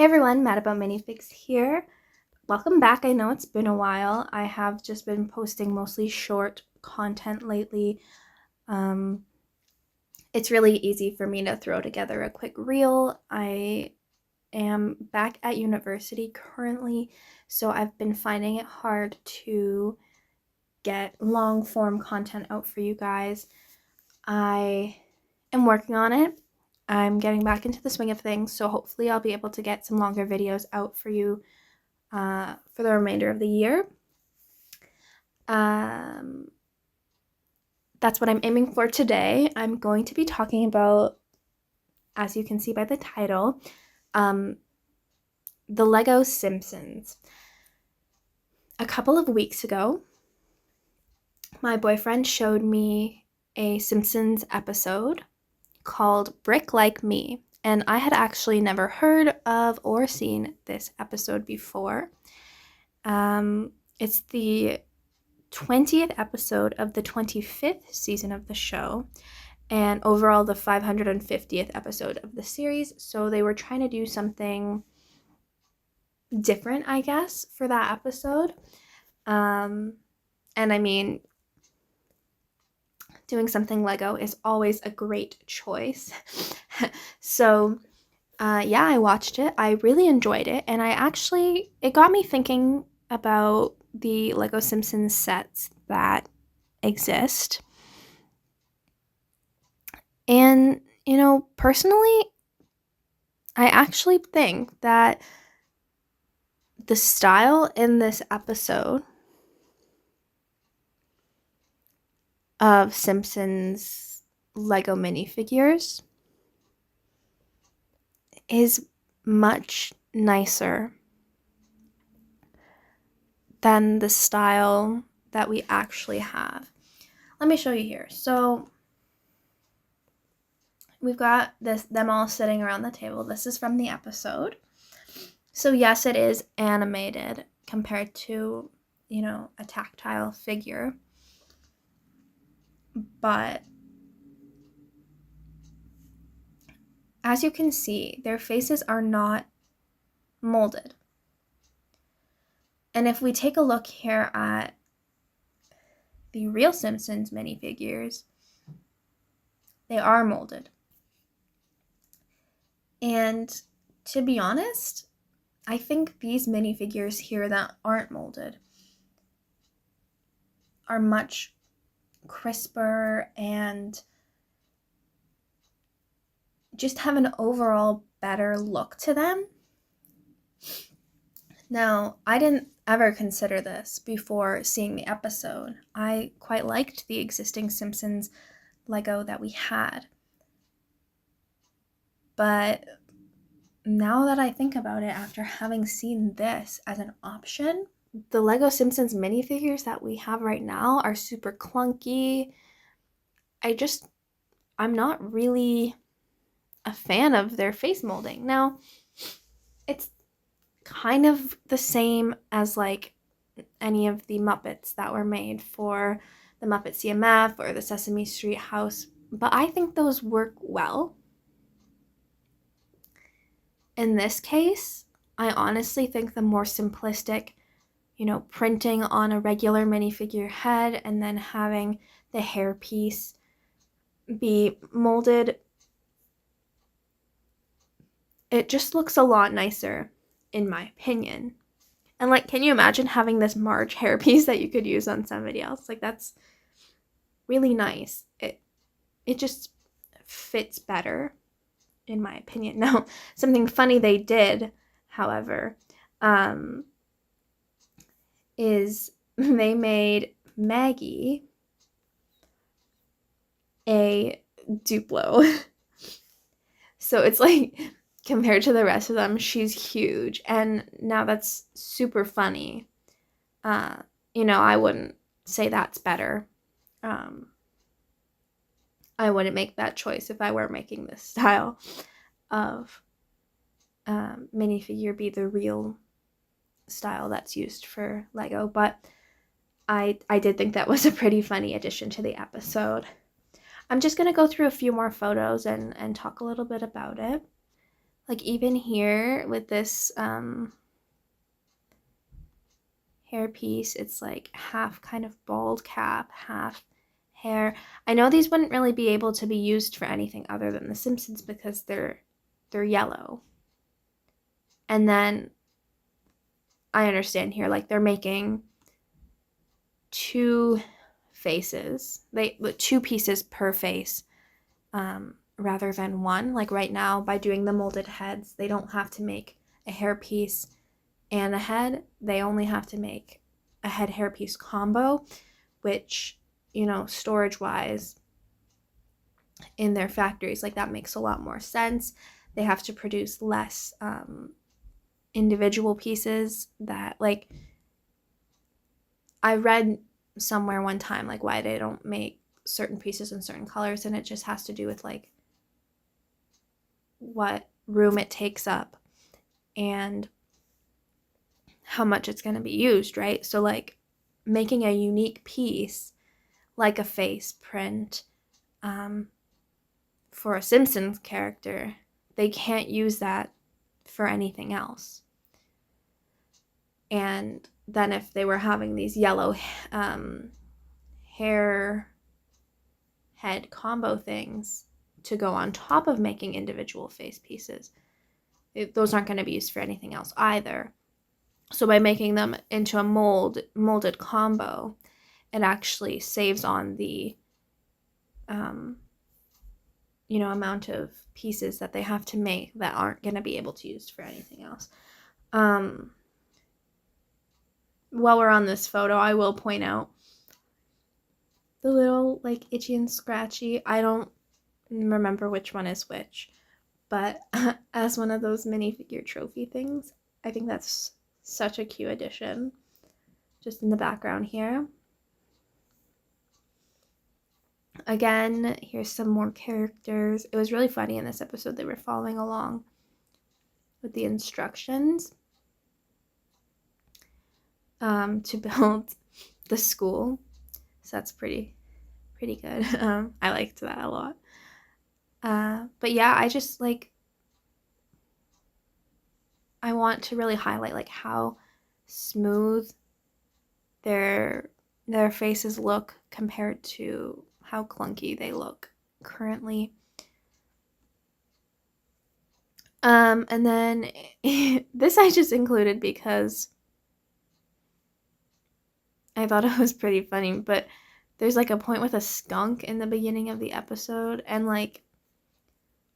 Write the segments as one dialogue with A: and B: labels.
A: Hey everyone, Mad About Minifigs here. Welcome back. I know it's been a while. I have just been posting mostly short content lately. It's really easy for me to throw together a quick reel. I am back at university currently, so I've been finding it hard to get long form content out for you guys. I am working on it. I'm getting back into the swing of things, so hopefully I'll be able to get some longer videos out for you for the remainder of the year. That's what I'm aiming for today. I'm going to be talking about, as you can see by the title, the Lego Simpsons. A couple of weeks ago, my boyfriend showed me a Simpsons episode called Brick Like Me, and I had actually never heard of or seen this episode before. It's the 20th episode of the 25th season of the show, and overall the 550th episode of the series, so they were trying to do something different, I guess, for that episode. And I mean, doing something Lego is always a great choice. So yeah, I watched it. I really enjoyed it, and it got me thinking about the Lego Simpsons sets that exist. And, personally, I actually think that the style in this episode of Simpsons Lego minifigures is much nicer than the style that we actually have. Let me show you here. So we've got them all sitting around the table. This is from the episode. So yes, it is animated compared to, a tactile figure. But as you can see, their faces are not molded. And if we take a look here at the real Simpsons minifigures, they are molded. And to be honest, I think these minifigures here that aren't molded are much crisper and just have an overall better look to them. Now, I didn't ever consider this before seeing the episode. I quite liked the existing Simpsons Lego that we had. But now that I think about it, after having seen this as an option, the Lego Simpsons minifigures that we have right now are super clunky. I'm not really a fan of their face molding. Now, it's kind of the same as like any of the Muppets that were made for the Muppet CMF or the Sesame Street House, but I think those work well. In this case, I honestly think the more simplistic, printing on a regular minifigure head and then having the hairpiece be molded, it just looks a lot nicer, in my opinion. And can you imagine having this Marge hairpiece that you could use on somebody else? That's really nice. It just fits better, in my opinion. Now, something funny they did, however, is they made Maggie a Duplo. So it's compared to the rest of them, she's huge. And now that's super funny. I wouldn't say that's better. I wouldn't make that choice if I were making this style of minifigure be the real style that's used for Lego. But I did think that was a pretty funny addition to the episode. I'm just going to go through a few more photos and talk a little bit about it. Like even here with this hair piece, it's like half kind of bald cap, half hair. I know these wouldn't really be able to be used for anything other than The Simpsons because they're yellow. And then I understand here, like they're making two faces, two pieces per face, rather than one. Like right now, by doing the molded heads, they don't have to make a hair piece and a head. They only have to make a head hair piece combo, which, storage wise in their factories, like that makes a lot more sense. They have to produce less individual pieces that, like, I read somewhere one time, like, why they don't make certain pieces in certain colors, and it just has to do with, like, what room it takes up and how much it's going to be used, right? So, like, making a unique piece, like a face print, for a Simpsons character, they can't use that for anything else. And then if they were having these yellow hair head combo things to go on top of making individual face pieces, those aren't going to be used for anything else either. So by making them into a molded combo, it actually saves on the amount of pieces that they have to make that aren't going to be able to use for anything else. While we're on this photo, I will point out the little, like, itchy and scratchy. I don't remember which one is which, but as one of those minifigure trophy things, I think that's such a cute addition. Just in the background here. Again, here's some more characters. It was really funny in this episode. They were following along with the instructions to build the school. So that's pretty good. I liked that a lot. But yeah, I just, like, I want to really highlight, like, how smooth their faces look compared to how clunky they look currently. And then this I just included because I thought it was pretty funny, but there's, like, a point with a skunk in the beginning of the episode, and, like,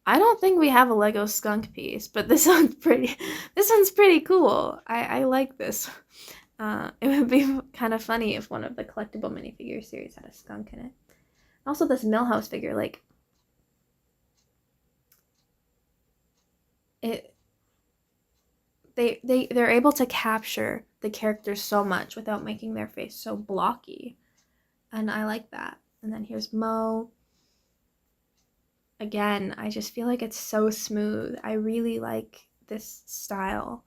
A: I don't think we have a Lego skunk piece, but this one's pretty cool. I like this. It would be kind of funny if one of the collectible minifigure series had a skunk in it. Also, this Millhouse figure, like, they're able to capture the characters so much without making their face so blocky, and I like that. And then here's Mo. Again, I just feel like it's so smooth. I really like this style.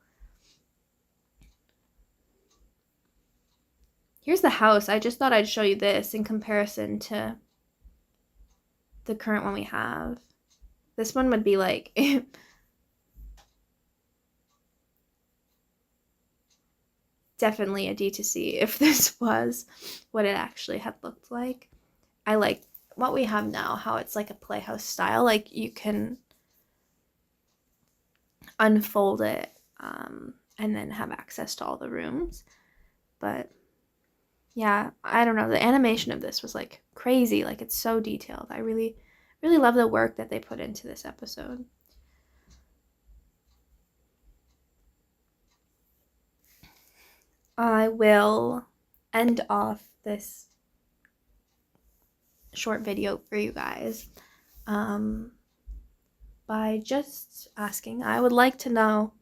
A: Here's the house. I just thought I'd show you this in comparison to the current one we have. This one would be like definitely a D2C if this was what it actually had looked like. I like what we have now, how it's like a playhouse style. Like, you can unfold it and then have access to all the rooms. But yeah, I don't know. The animation of this was, like, crazy. Like, it's so detailed. I really, really love the work that they put into this episode. I will end off this short video for you guys by just asking, I would like to know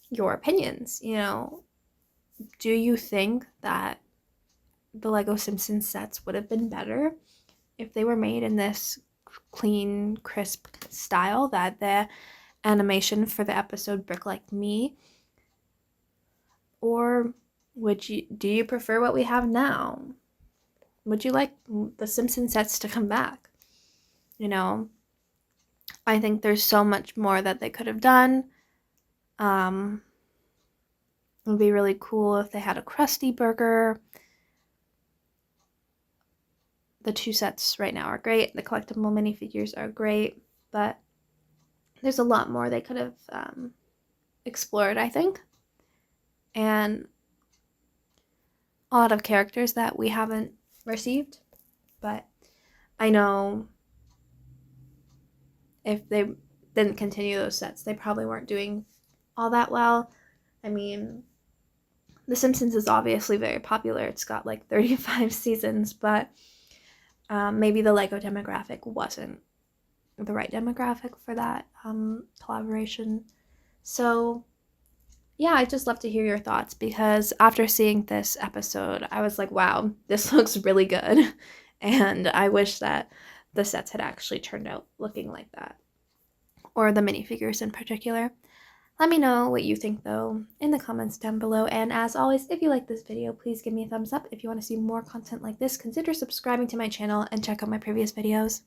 A: your opinions. Do you think that the Lego Simpsons sets would have been better if they were made in this clean, crisp style that the animation for the episode Brick Like Me? Or do you prefer what we have now? Would you like the Simpsons sets to come back? I think there's so much more that they could have done. It would be really cool if they had a Krusty Burger. The 2 sets right now are great. The collectible minifigures are great, but there's a lot more they could have explored, I think. And a lot of characters that we haven't received, but I know if they didn't continue those sets, they probably weren't doing all that well. I mean, The Simpsons is obviously very popular. It's got like 35 seasons, but maybe the Lego demographic wasn't the right demographic for that collaboration. So yeah, I'd just love to hear your thoughts, because after seeing this episode, I was like, wow, this looks really good. And I wish that the sets had actually turned out looking like that, or the minifigures in particular. Let me know what you think, though, in the comments down below. And as always, if you like this video, please give me a thumbs up. If you want to see more content like this, consider subscribing to my channel and check out my previous videos.